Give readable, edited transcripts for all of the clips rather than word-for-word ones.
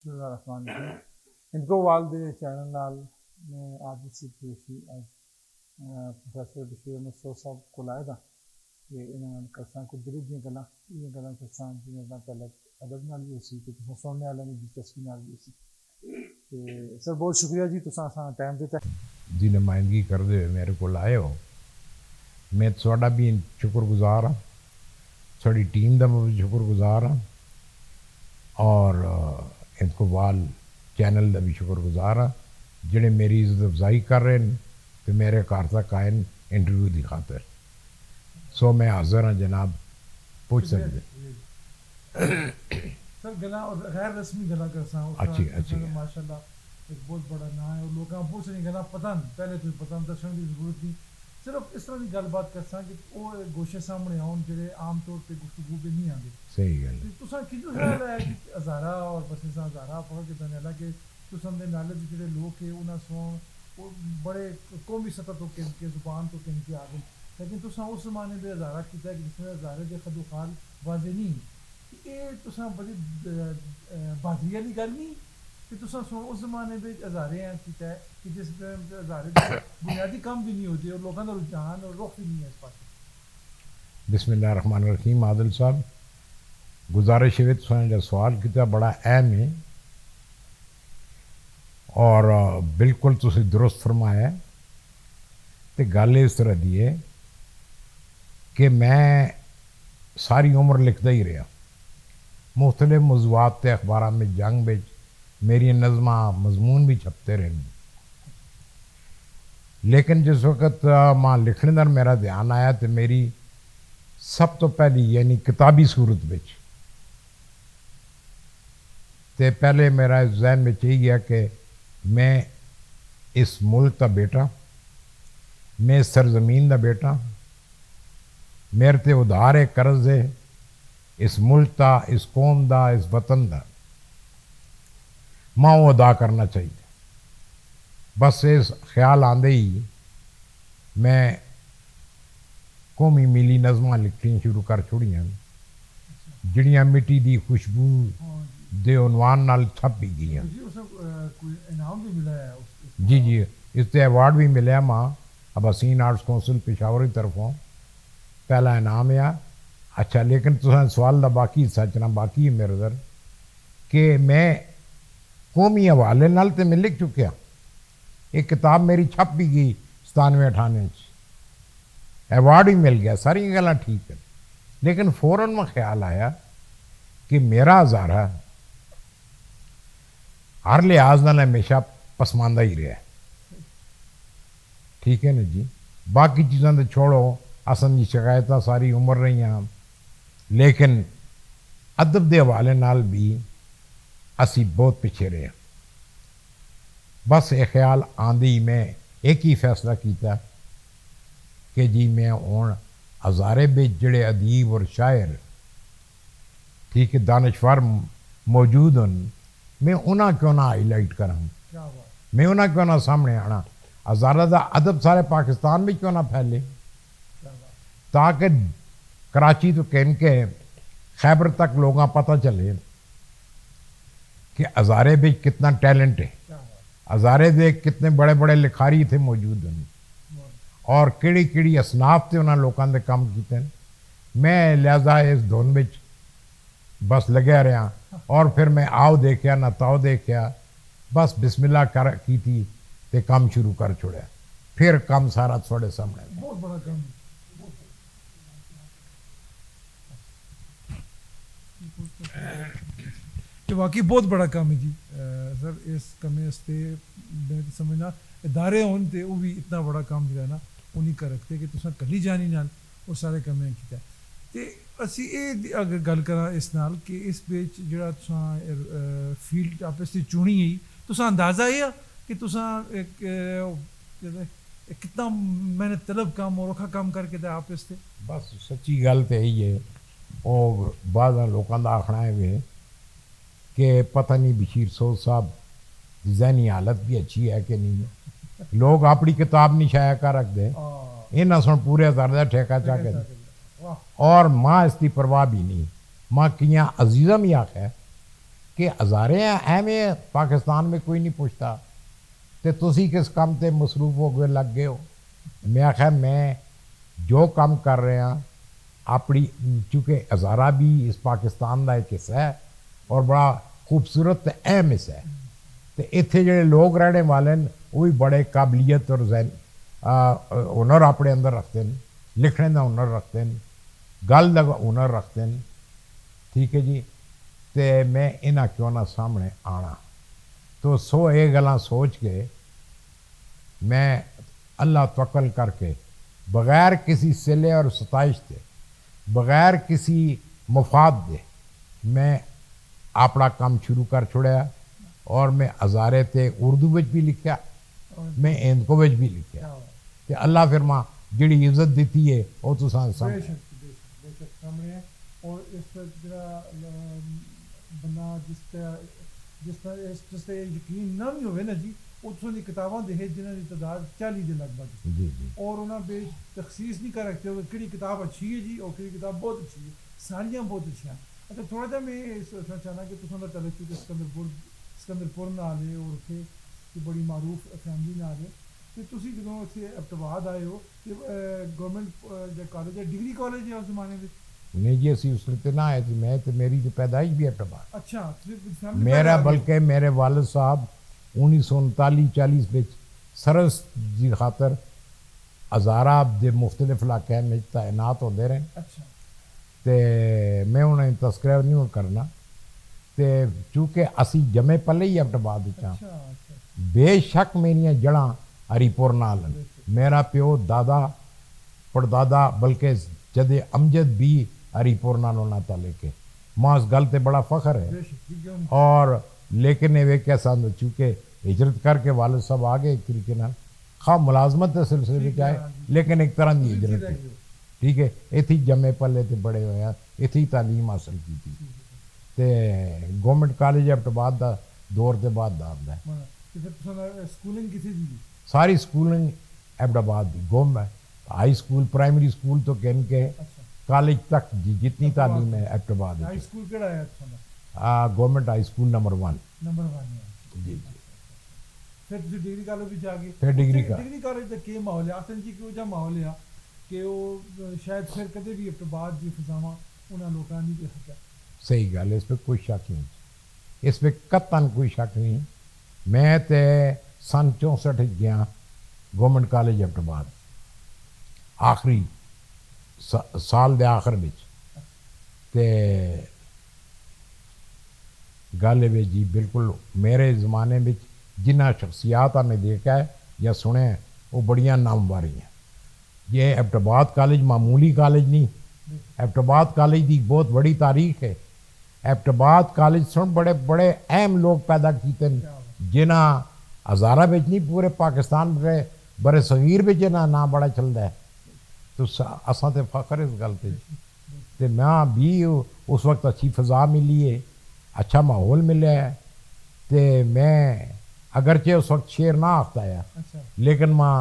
بسم اللہ الرحمن الرحیم ان کو والد چینل نال میں آج اسی پیشی آج پروفیسر بشیر احمد صوب صاحب کو لائے تھا کہ انہوں نے کرساں کو دل دیا گلا یہ گلا کرساں جنہیں دا تعلق ادب نال بھی اسی کہ تساں سننے والے نے دلچسپی نال بھی اسی تے سر بہت شکریہ جی تساں اساں ٹائم دیتا دی نمائندگی کردے ہوئے میرے کو لائے ہو. میں تھوڑا بھی شکر گزار ہاں, تھوڑی ٹیم دا میں بھی شکر گزار ہاں, اور انتقال چینل دا بھی شکر گزار ہاں جڑے میری عزت افزائی کر رہے ہیں تو میرے گھر تک آئے انٹرویو دی خاطر. سو میں حاضر ہاں جناب, پوچھ سکتے. سر گلا اور غیر رسمی گلا کرساں اچھی اچھی ماشاء اللہ ایک بہت بڑا نام ہے اور لوگوں کو پوچھنے گلا پتہ نہیں پہلے تو پتہ دسنے کی ضرورت نہیں, صرف اس طرح کی گل بات کرساں کہ وہ گوشے سامنے آن جڑے عام طور پہ گفتگو پہ نہیں آتے. صحیح گل ہے. تساں کی جو خیال ہے کہ ہزارہ اور بس ہزارہ پڑھ کے دن ہے کہ تساں دے نالے دے جڑے لوگ ہیں انہاں سو وہ بڑے قومی سطح تو کہ زبان تو کہ آ گئے, لیکن تساں اس زمانے دے ہزارہ کیتا ہے کہ جس میں ہزارے دے خد و خال واضح نہیں یہ تساں بڑی بہادری والی گل نہیں کہ تساں سو اس زمانے دے ہزارے ہیں کیتا ہے کہ جس ہزارے دے بنیادی کام بھی نہیں ہوتے اور لوگوں کا رجحان اور رخ بھی نہیں ہے اس پاس. بسم اللہ الرحمن الرحیم. عادل صاحب گزارش ہے تساں جو سوال کیتا بڑا اہم ہے اور بالکل تسی درست فرمایا. تو گل اس طرح دی ہے کہ میں ساری عمر لکھتا ہی رہا, مختلف موضوعات تے اخبارات میں جنگ بچ میری نظمہ مضمون بھی چھپتے رہے, لیکن جس وقت ماں لکھنے در میرا دھیان آیا تو میری سب تو پہلی یعنی کتابی صورت بچ تے پہلے میرا ذہن میں یہی گیا کہ میں اس ملک کا بیٹا, میں اس سرزمین دا بیٹا, میرے تے ادھار ہے قرض ہے اس ملک دا, اس قوم دا, اس وطن دا, ماں وہ ادا کرنا چاہیے. بس اس خیال آندے ہی میں قومی ملی نظماں لکھنی شروع کر چھوڑیاں جڑیاں مٹی دی خوشبو دے عنوان نال چھپ بھی گئیاں. جی جی اس تے ایوارڈ بھی ملیا ماں اباسین آرٹس کونسل پشاور کی طرفوں پہلا انعام ہے. اچھا لیکن تساں سوال دا باقی سچنا باقی ہے میرے در کہ میں قومی حوالے نال تے میں لکھ چکیا. ایک کتاب میری چھپ بھی گئی 97-98 ایوارڈ بھی مل گیا, ساری گلاں ٹھیک ہے, لیکن فوراً میں خیال آیا کہ میرا ہزارہ ہر لحاظ نال ہمیشہ پسماندہ ہی رہا. ٹھیک ہے نا جی, باقی چیزاں تو چھوڑو, اصل جی شکایتاں ساری عمر رہی ہیں, لیکن ادب دے حوالے نال بھی اسی بہت پیچھے رہے. بس یہ خیال آندھی میں ایک ہی فیصلہ کیتا کہ جی میں ہوں ہزارے بچ جڑے ادیب اور شاعر ٹھیک ہے دانشور موجود ہوں, میں انہاں کیوں نہ ہائی لائٹ کراں, میں انہاں کیوں نہ سامنے آنا, ہزارہ دا ادب سارے پاکستان میں کیوں نہ پھیلے, تاکہ کراچی تو کہن کے خیبر تک لوگاں پتہ چلے کہ ہزارے بچ کتنا ٹیلنٹ ہے, ہزارے دے کتنے بڑے بڑے لکھاری تھے موجود ہیں اور کیڑی کیڑی اصناف تے انہاں لوکاں دے کام کیتے ہیں. میں لہذا اس دھن بچ بس لگیا رہا اور پھر میں آؤ دیکھیا نہ تاؤ دیکھیا, بس بسم اللہ کر کی تھی تے کام شروع کر چھوڑیا, پھر کام سارا تھوڑے سامنے. بہت بڑا کام یہ واقعی بہت بڑا کام ہے جی سر. اس کمے استے میں سمجھنا ادارے ہون تے وہ بھی اتنا بڑا کام جو ہے نا وہ نہیں کر رکھتے کہ تساں کلی جانی نال وہ سارے کمے کیتا ہے. تے اسی یہ اگر گل کراں اس نال کہ اس بیچ جڑا تساں فیلڈ آپس تے چنی ہے تساں اندازہ ہے کہ تساں ایک کتنا محنت طلب کام اور اوکھا کام کر کے دے آپس تے. بس سچی گل تو یہی ہے, اور بعض لوگوں کا آخنا ہے کہ پتہ نہیں بشیر صوب صاحب ذہنی حالت بھی اچھی ہے کہ نہیں, لوگ اپنی کتاب نہیں شائع کر رکھ دیں انہاں سن پورے ہزار کا ٹھیکہ چاہ کے اور ماں اس کی پرواہ بھی نہیں. ماں کیاں عزیزہ بھی آخ ہے کہ ہزارے ہیں ایویں پاکستان میں کوئی نہیں پوچھتا تے تسی کس کام تے مصروف ہو گئے لگ گئے ہو. میں آخیا میں جو کام کر رہے ہیں اپنی چونکہ ہزارہ بھی اس پاکستان کا ایک حصہ ہے اور بڑا خوبصورت تے اہم حصہ ہے. تے اتنے جڑے لوگ رہنے والے ہیں وہ بھی بڑے قابلیت اور ہنر اپنے اندر رکھتے ہیں, لکھنے کا ہنر رکھتے ہیں, گل کا ہنر رکھتے ہیں. ٹھیک ہے جی. تے میں انہاں کیوں نہ سامنے آنا تو یہ گلاں سوچ کے میں اللہ توکل کر کے بغیر کسی صلے اور ستائش دے بغیر کسی مفاد دے میں اپنا کام شروع کر چھوڑیا اور میں ہزارے تے اردو وچ بھی لکھیا میں ہندکو وچ بھی لکھیا کہ اللہ پھر ماں جڑی عزت دیتی ہے وہ تو سامنے بے شک سامنے ہے. اور اس طرح بندہ جس طرح یقین نہ بھی ہوئے نا جی اتوں کی کتاباں دے جنہوں کی تعداد 40 کے لگ بھگ جی جی اور انہوں نے تخصیص نہیں کر رکھتے کہ کہڑی کتاب اچھی ہے جی اور کہڑی کتاب بہت اچھی ہے, ساریاں بہت اچھا. اچھا تھوڑا جہا میں سوچنا چاہنا کہ تصوں کا چلے چکے سکندرپور نال ہے اور اتنے بڑی معروف فیملی نال ہے کہ تسی جدوں اتنے ابتباد آئے ہو کہ گورنمنٹ کالج ہے ڈگری کالج ہے اس زمانے میں نہیں جی اسی اس لیے نہ آئے تھی میں تو میری تو پیدائش بھی اعتبار اچھا میرا بلکہ میرے والد صاحب 1939-40 میں سرس کی خاطر ہزارہ دے مختلف علاقے میں تعینات ہوتے رہے. اچھا تے میں انہیں تذکرہ نہیں کرنا تے چونکہ اسی جمے پلے ہی اپٹباد اچھا اچھا بے شک میریاں جڑاں ہری پور نال ہیں. میرا پیو دادا پڑدادا بلکہ جد امجد بھی ہری پور نال ہونا تعلق ہے. ماں اس گل تے بڑا فخر ہے. بے شک ٹھیک ہے. اور لیکن یہ کیسا چونکہ ہجرت کر کے والد صاحب آ گئے ایک طریقے نال خواہ ملازمت کے سلسلے میں آئے لیکن ایک طرح کی ہجرت ہے. ٹھیک ہے. اتھی جمے پلے تے بڑے ہوئے ہیں, اتھی تعلیم حاصل کی تھی تے گورنمنٹ کالج اپٹباد دا دور دے بعد دا ہے. سکولنگ کسی دی ساری schooling Ahmedabad the government high school primary school تو کہن کے کالج تک جی جتنی تعلیم ہے احمدآباد ہائی سکول کیڑا ہے government high school number 1 number 1 جی جی. پھر تسی ڈگری کالج بھی جا گئے. پھر ڈگری کالج دا کی ماحول ہے آسن جی کیوں جا ماحول ہے کہ وہ شاید پھر کدے بھی احمدآباد دی فضاواں انہاں لوکاں نہیں دے سکتا. صحیح گل ہے, اس پہ کوئی شک نہیں, اس پہ قطعاً کوئی شک نہیں. میں تے سن 64 گیا گورنمنٹ کالج احمدآباد آخری سال دے آخر بچ تے گل ہے جی بالکل میرے زمانے میں جنہ شخصیات میں دیکھا ہے یا سنے ہیں وہ بڑیاں نامواری ہیں. یہ احمدآباد کالج معمولی کالج نہیں, احمدآباد کالج کی بہت بڑی تاریخ ہے. احمدآباد کالج سن بڑے بڑے اہم لوگ پیدا کیتے ہیں جنہ ہزارہ بچ نہیں پورے پاکستان برے صغیر میں جنہ نام بڑا چلتا ہے. تو اساں تے فخر اس گل تے میں بھی اس وقت اچھی فضا ملی ہے, اچھا ماحول ملیا ہے. تے میں اگرچہ اس وقت شعر نہ آختا ہے لیکن ماں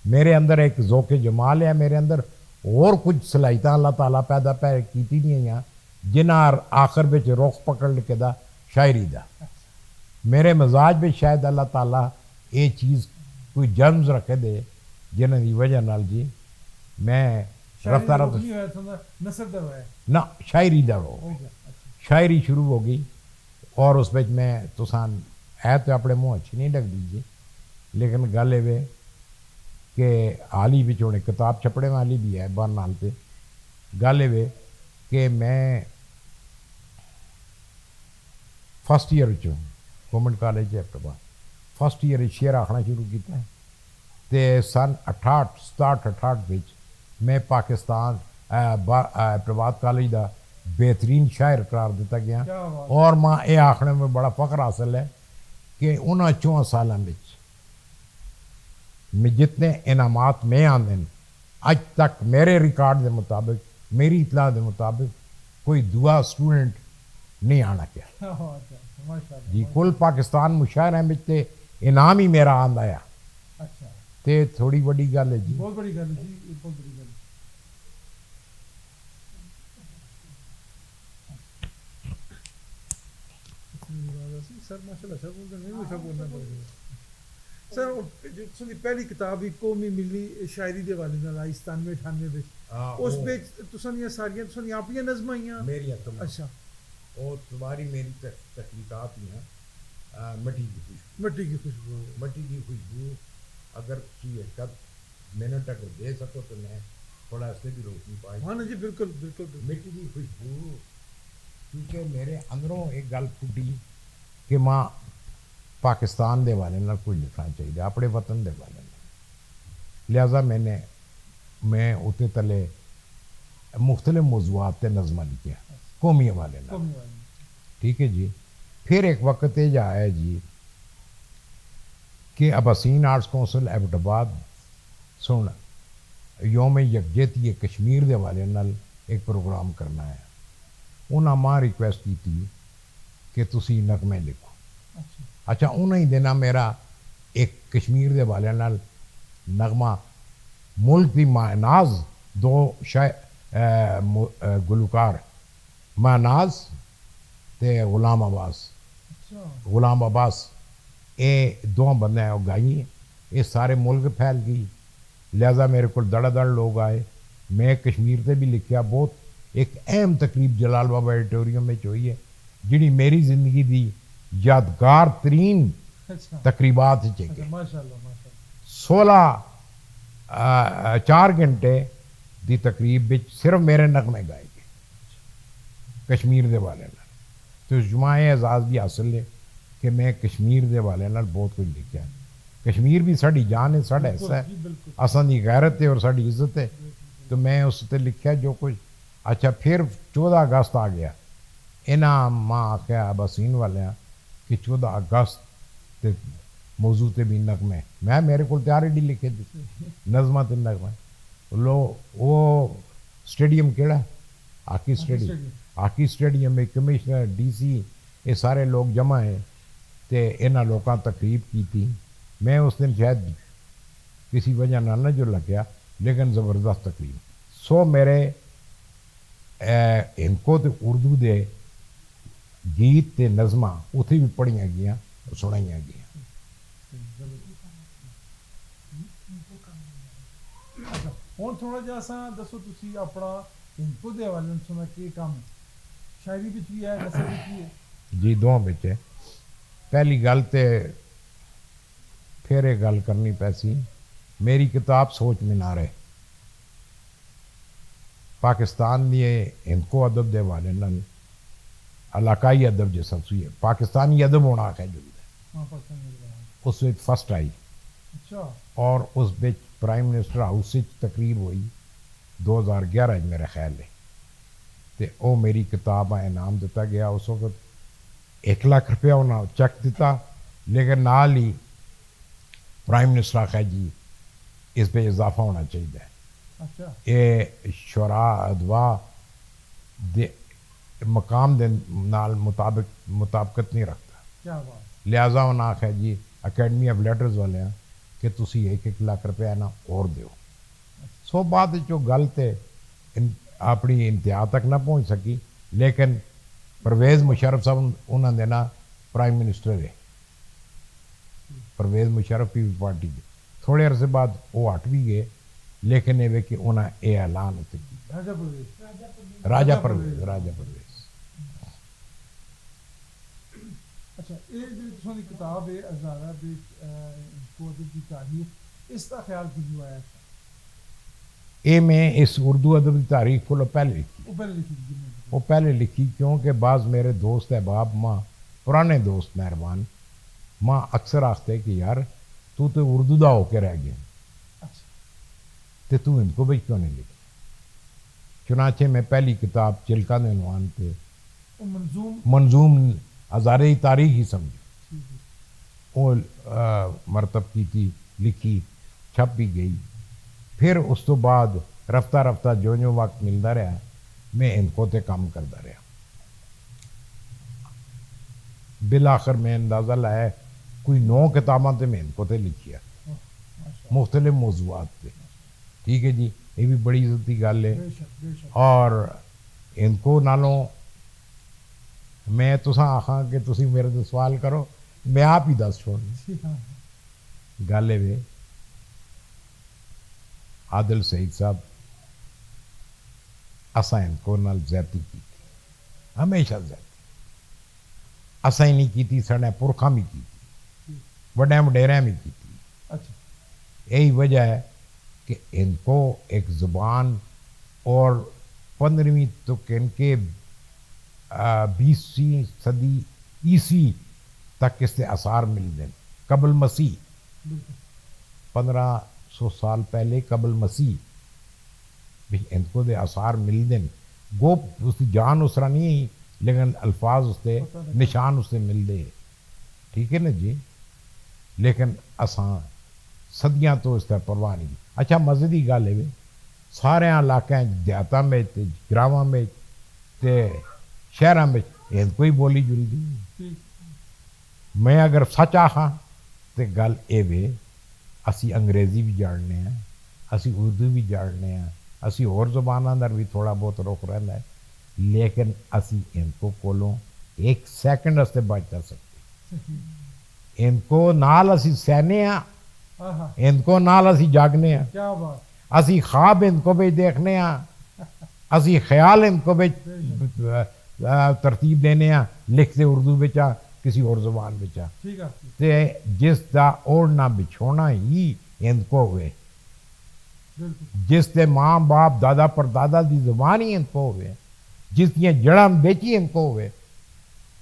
میرے اندر ایک ذوق جمال ہے, میرے اندر اور کچھ صلاحیتیں اللہ تعالیٰ پیدا کیتی نہیں ہیں جنہ آخر بچ رخ پکڑ کے دا شاعری دا. میرے مزاج میں شاید اللہ تعالیٰ یہ چیز کوئی جرمز رکھے دے جنہ کی وجہ نال جی میں رفتہ نہ شاعری دا رو شاعری شروع ہو گئی. اور اس بچ میں تسان ہے تو اپنے منہ اچھی نہیں لگ دیجیے لیکن گل یہ کہ حال ہی بچ کتاب چھپڑے والی بھی ہے بار نال تے گل یہ کہ میں first year government college Ahmedabad first year شعر آخنا شروع کیا تے سن 68 میں پاکستان احمدآباد کالج دا بہترین شاعر قرار دیتا گیا. اور ماں یہ آخنے میں بڑا فخر حاصل ہے کہ انہاں 4 سالوں میں جتنے انعامات میں آندے ہیں اج تک میرے ریکارڈ دے مطابق میری اطلاع دے مطابق کوئی دعا اسٹوڈنٹ نہیں آنا کیا جی. کل پاکستان مشاعرے میں تے انعام ہی میرا آندا ہے. اچھا تے تھوڑی بڑی گل ہے جی, بہت بڑی گل ہے جی, بہت بڑی گل. سی سر ماشاءاللہ اچھا بولتے ہیں، میں بھی اچھا بولنا پڑ گیا سر. جو تساں پہلی کتاب قومی ملی شاعری دے حوالے نال آئی 97 98 اس وچ تساں دیاں ساریاں تساں دیاں اپنیاں نظماں آئیاں؟ میری اچھا اور تمہاری میری تخلیقات ہی ہیں. مٹی کی خوشبو، مٹی کی خوشبو. مٹی کی خوشبو اگر تھی ایک منٹ اگر دے سکو تو میں تھوڑا اس سے بھی روشنی پائی. ہاں جی بالکل بالکل بالکل. مٹی کی خوشبو کیونکہ میرے اندروں ایک گل پھٹی کہ ماں پاکستان دے والے نال کوئی لکھنا چاہیے اپنے وطن دے والے نال. لہذا میں اتنے تلے مختلف موضوعات تے نظمہ لکھیا قومی حوالے نال. قومی والی. ٹھیک ہے جی. پھر ایک وقت یہ آیا جی کہ اباسین آرٹس کونسل ایبٹ آباد سن یوم یکجہتی کشمیر دے حوالے نال ایک پروگرام کرنا ہے. انہاں ماں ریکویسٹ کی تھی کہ تسی نغمے لکھو. اچھا اچھا انہاں ہی دینا میرا ایک کشمیر دے حوالے نال نغمہ ملک دی معناز دو گلوکار معناز تے غلام عباس. اچھا غلام عباس اے دو بندے ہیں گائی یہ سارے ملک پھیل گئی. لہذا میرے کو دڑ دڑ لوگ آئے. میں کشمیر تے بھی لکھیا. بہت ایک اہم تقریب جلال بابا ایڈیٹوریم میں ہوئی ہے جڑی میری زندگی دی یادگار ترین اچھا تقریبات اچھا چکے. ماشاءاللہ ماشاءاللہ. 4 گھنٹے دی تقریب وچ صرف میرے نغمے گائے گئے کشمیر دے والے نال. تو جمعہ اعزاز بھی حاصل ہے کہ میں کشمیر دے والے نال بہت کچھ لکھیا. کشمیر بھی ساڈی جان ہے ساڈا حصہ ہے جی بالکل. اساں دی غیرت ہے اور ساڈی عزت ہے. تو میں اس تے لکھیا جو کچھ. اچھا پھر 14 اگست آ گیا. انہاں ماں آخیا اباسین والے کہ 14 اگست تے موضوع تے بھی نغمے. میں میرے کو تیار ہی لکھے دی نظمہ تے نغمے. لو وہ اسٹیڈیم کیڑا ہاکی اسٹیڈیم. ہاکی اسٹیڈیم میں کمشنر ڈی سی یہ سارے لوگ جمع ہیں تے انہاں لوکاں تقریب کی تھی. میں اس دن شاید کسی وجہ نہ جو لگیا لیکن زبردست تقریب. سو میرے ان کو تے اردو دے گیت تے نظمہ اتھے بھی پڑھیاں گیاں سنائیاں گیاں. ہوں تھوڑا جہا سا دسو تسی اپنا ہندکو دے حوالے نال سنا کہ کام شاعری وچ بھی ہے نثر وچ بھی ہے؟ جی دونوں بچ ہے. پہلی گل تے پھر ایک گل کرنی پیسی. میری کتاب سوچ مینارے پاکستان دی ہندکو ادب دے حوالے نال علاقائی ادب جیسا سوئی ہے پاکستانی ادب ہونا آخیا جو ہاں پاکستان میں. اس وچ فرسٹ آئی اچھا اور اس وچ پرائم منسٹر ہاؤس وچ تقریب ہوئی 2011 میرا خیال ہے. تے او میری کتاب انعام دیتا گیا. اس وقت 1 لاکھ روپیہ انہاں چیک دیتا لیکن نال ہی پرائم منسٹر آخیا جی اس پہ اضافہ ہونا چاہیے. اچھا یہ شعراء ادوا دے مقام دے نال مطابقت نہیں رکھتا. کیا بات. لہٰذا انہاں آخیا جی اکیڈمی آف لیٹرز والے ہیں کہ تسی 1 لاکھ روپیہ نا اور دیو. سو بعد جو گل تے اپنی انتہا تک نہ پہنچ سکی لیکن پرویز مشرف صاحب انہاں دے نا پرائم منسٹر ہے. پرویز مشرف پی پارٹی کے تھوڑے عرصے بعد وہ ہٹ بھی گئے لیکن یہ کہ انہاں یہ اعلان اتنے کیا راجہ پرویز. راجہ پرویز. اچھا یہ جو تساں دی کتاب ہے ہزارہ دے کو ادب دی تاریخ اس کا خیال کیوں آیا؟ یہ میں اس اردو ادب کی تاریخ کو پہلے لکھی. وہ پہلے لکھی تھی. وہ پہلے لکھی کیونکہ بعض میرے دوست احباب ماں پرانے دوست مہربان ماں اکثر آختے کہ یار تو اردو دا ہو کے رہ گیا اچھا تے تو ان کو بھی کیوں نہیں لکھی. چنانچہ میں پہلی کتاب چلکا دے عنوان پہ وہ منظوم منظوم ہزارے تاریخ ہی سمجھو تھی. وہ مرتب کی تھی لکھی چھپ بھی گئی. پھر اس تو بعد رفتہ رفتہ جو وقت ملتا رہا میں ان کو تے کام کرتا رہا. بالآخر میں اندازہ لایا کوئی 9 کتاباں تے میں ان کو تے لکھیا مختلف موضوعات پہ. ٹھیک ہے جی یہ بھی بڑی عزت کی گل ہے. بے شک بے شک. اور ان کو نالوں میں تساں آخاں کہ تسی میرے تو سوال کرو میں آپ ہی دس چھوڑنا جی ہاں گل ہے عادل سعید صاحب اساں ان کو نال زیادتی کی ہمیشہ زیادتی اساں ہی نہیں کی سڑے پرکھاں بھی کی وڈے وڈیریں بھی کی اچھا یہی وجہ ہے کہ ان کو ایک زبان اور 15ویں تو ان کے 20ویں صدی عیسوی تک اس سے آثار مل دیں قبل مسیح بالکل 1500 سال پہلے قبل مسیح بھی ان کو دے آثار مل دیں گو اس کی جان اس طرح نہیں لیکن الفاظ اس سے نشان اس سے مل دے ٹھیک ہے نا جی لیکن اساں صدیاں تو اس طرح پرواہ نہیں اچھا مزے گل ہے سارے علاقے دیہاتوں میں گراواں میں شہراں میں ان کوئی بولی جلدی میں اگر سچ آخاں تو گل یہ وے اسی انگریزی بھی جاننے ہیں اسی اردو بھی جاننے ہیں اسی اور زبانوں اندر بھی تھوڑا بہت رخ رہتا ہے لیکن اسی ان کو کولوں ایک سیکنڈ واسطے بچ نہ سکتے ان کو نال اسی سہنے ہیں ان کو نال اسی جاگنے ہیں کیا بات اسی خواب ان کو بھی دیکھنے ہیں اسی خیال ان کو بھی ترتیب دینے ہیں لکھتے اردو بچا کسی اور زبان بچا ٹھیک ہے تے جس دا اوڑھنا بچھونا ہی ان کو ہوئے بالکل جس دے ماں باپ دادا پر دادا دی زبان ہی ان کو ہوئے جس دیا جڑاں بیچی ان کو ہوئے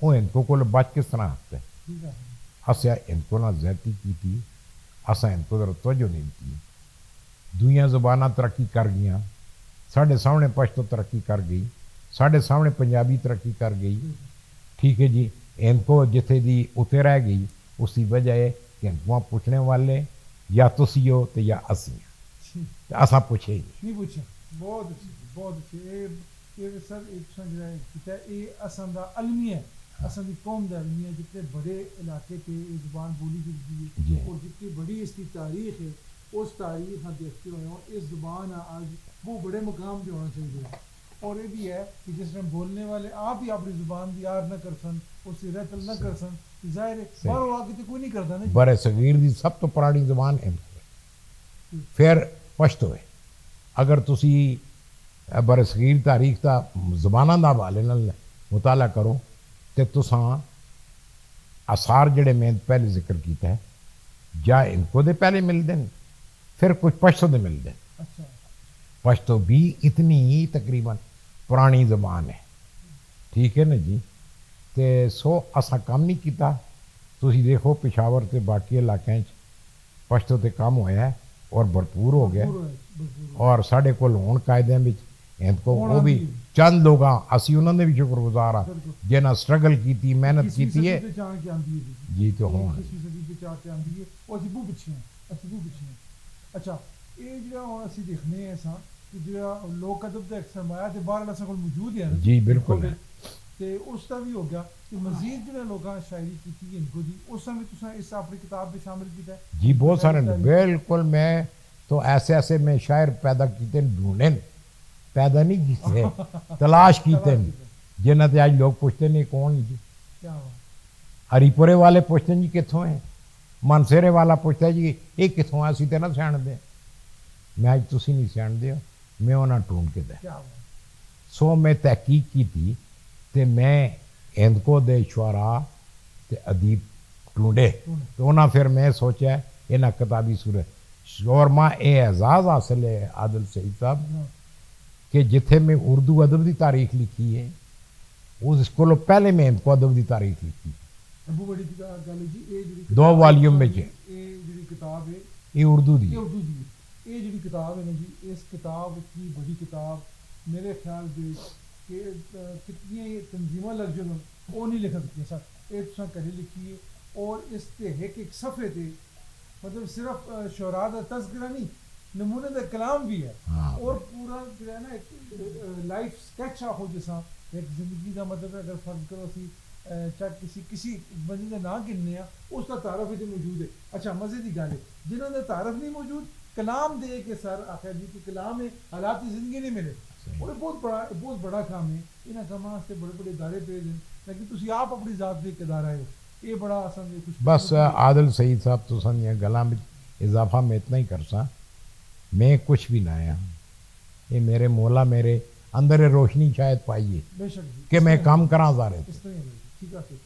وہ ان کو کول بچ کس طرح آتے ٹھیک ہے اسا ان کو نہ زیادتی کی تھی اسا ان کو ذرا توجہ نہیں دی دنیا زبانہ ترقی کر گیا ساڑھے سامنے پشتو ترقی کر گئی ساڑھے سامنے پنجابی ترقی کر گئی ٹھیک ہے جی ان کو جتھے دی اتنے رہ گئی اس کی وجہ ہے کہ ان کو پوچھنے والے یا تسی ہو تو یا اسی ہیں اسا پوچھے ہی نہیں پوچھا بہت اچھے یہ سر ایک جو ہے یہ اسان دا علمی ہے اسان دی قوم دا علمی ہے جتنے بڑے علاقے پہ یہ زبان بولی جاتی ہے اور جتنی بڑی اس کی تاریخ ہے اس تاریخ ہم دیکھتے ہوئے ہوں اس زبان آج وہ بڑے مقام پہ ہونا چاہیے اور یہ بھی ہے کہ جس میں بولنے والے آپ ہی اپنی زبان دی یار نہ کر سن اس سے رتل نہ کر سن ظاہر ہے باہر آگے تو کوئی نہیں کرتا نا برے صغیر دی سب تو پرانی زبان ہے پھر پشتو ہے اگر تسی برے صغیر تاریخ دا زبانہ دا حوالے نال مطالعہ کرو تو تساں آثار جڑے میں پہلے ذکر کیتا ہے جا ان کو دے پہلے مل دیں پھر کچھ پشتو دے مل دیں اچھا پشتو بھی اتنی ہی تقریباً پرانی زبان ہے ٹھیک ہے نا جی تے سو اسا کام نہیں کیتا تسی دیکھو پشاور تے باقی علاقے پشتو تے کام ہویا ہے اور بھرپور ہو گیا اور ساڑھے کول ہون قائدے میں ان کو وہ بھی چند لوگ اسی انہوں نے بھی شکر گزار ہاں جنہاں سٹرگل کیتی محنت کیتی ہے جی تو ہون اچھا یہ جو اسی دیکھنے ہیں سا کہ جو لوک ادب دا ایک سرمایہ تے باہر اساں کول موجود ہے جی بالکل تے اس کا بھی ہو گیا کہ مزید جو لوگاں شاعری کیتی ان کو دی اس میں تساں اس اپنی کتاب میں شامل کیتا ہے جی بہت سارے بالکل میں تو ایسے میں شاعر پیدا کیتے ڈھونڈیں پیدا نہیں کیتے تلاش کیتے جنہاں تے آج لوگ پوچھتے نہیں کون جی کیا ہوا ہری پورے والے پوچھتے ہیں جی کتوں ہیں مانسیرے والا پوچھتا ہے جی یہ کتوں ہے اسی تے نہ سیان دے میں آج تسی نہیں سیان دے میں انہاں ڈھونڈ کے دے کیا ہوا سو میں تحقیق کی تھی تے میں ہند کو دے شعراء تے ادیب ڈھونڈے تو انہاں پھر میں سوچا انہاں کتابی صورت اور ماں اے اعزاز حاصل ہے عادل سعید صاحب کہ جتھے میں اردو ادب دی تاریخ لکھی ہے اس کو پہلے میں ہند کو ادب دی تاریخ لکھی ابو بڑی گل جی اے جڑی 2 والیوم میں اے جڑی کتاب ہے یہ اردو دی یہ اردو دی یہ جڑی کتاب ہے نا جی اس کتاب کی بڑی کتاب میرے خیال دے کہ کتنی تنظیمیں لگ جانا وہ نہیں لکھ سکتی سر یہ تساں کہیں لکھی ہے اور اس تے ایک صفحے تے مطلب صرف شعراء دا تذکرہ نہیں نمونے دا کلام بھی ہے اور پورا جو ہے نا ایک لائف سکیچ ہو جیسا ایک زندگی دا مطلب اگر فرض کرو سی چاہے کسی بندے کا نام گننے اس کا تعارف ہی موجود ہے اچھا مزے کی گل ہے جنہوں نے تعارف نہیں موجود کلام دے کے سر آخر جی کہ کلام ہے حالات زندگی نہیں ملے اور بہت بڑا کام ہے انہاں کاماں واسطے بڑے بڑے ادارے پہ لیکن تسی آپ اپنی ذات دے ادارہ ہے یہ بڑا اصل خوش بس عادل سعید صاحب تو سن یہ گلا میں اضافہ میں اتنا ہی کرسا میں کچھ بھی نہ آیا یہ میرے مولا میرے اندر روشنی شاید پائیے بے شک جی کہ میں کام کراں زارے اس طرح ٹھیک ہے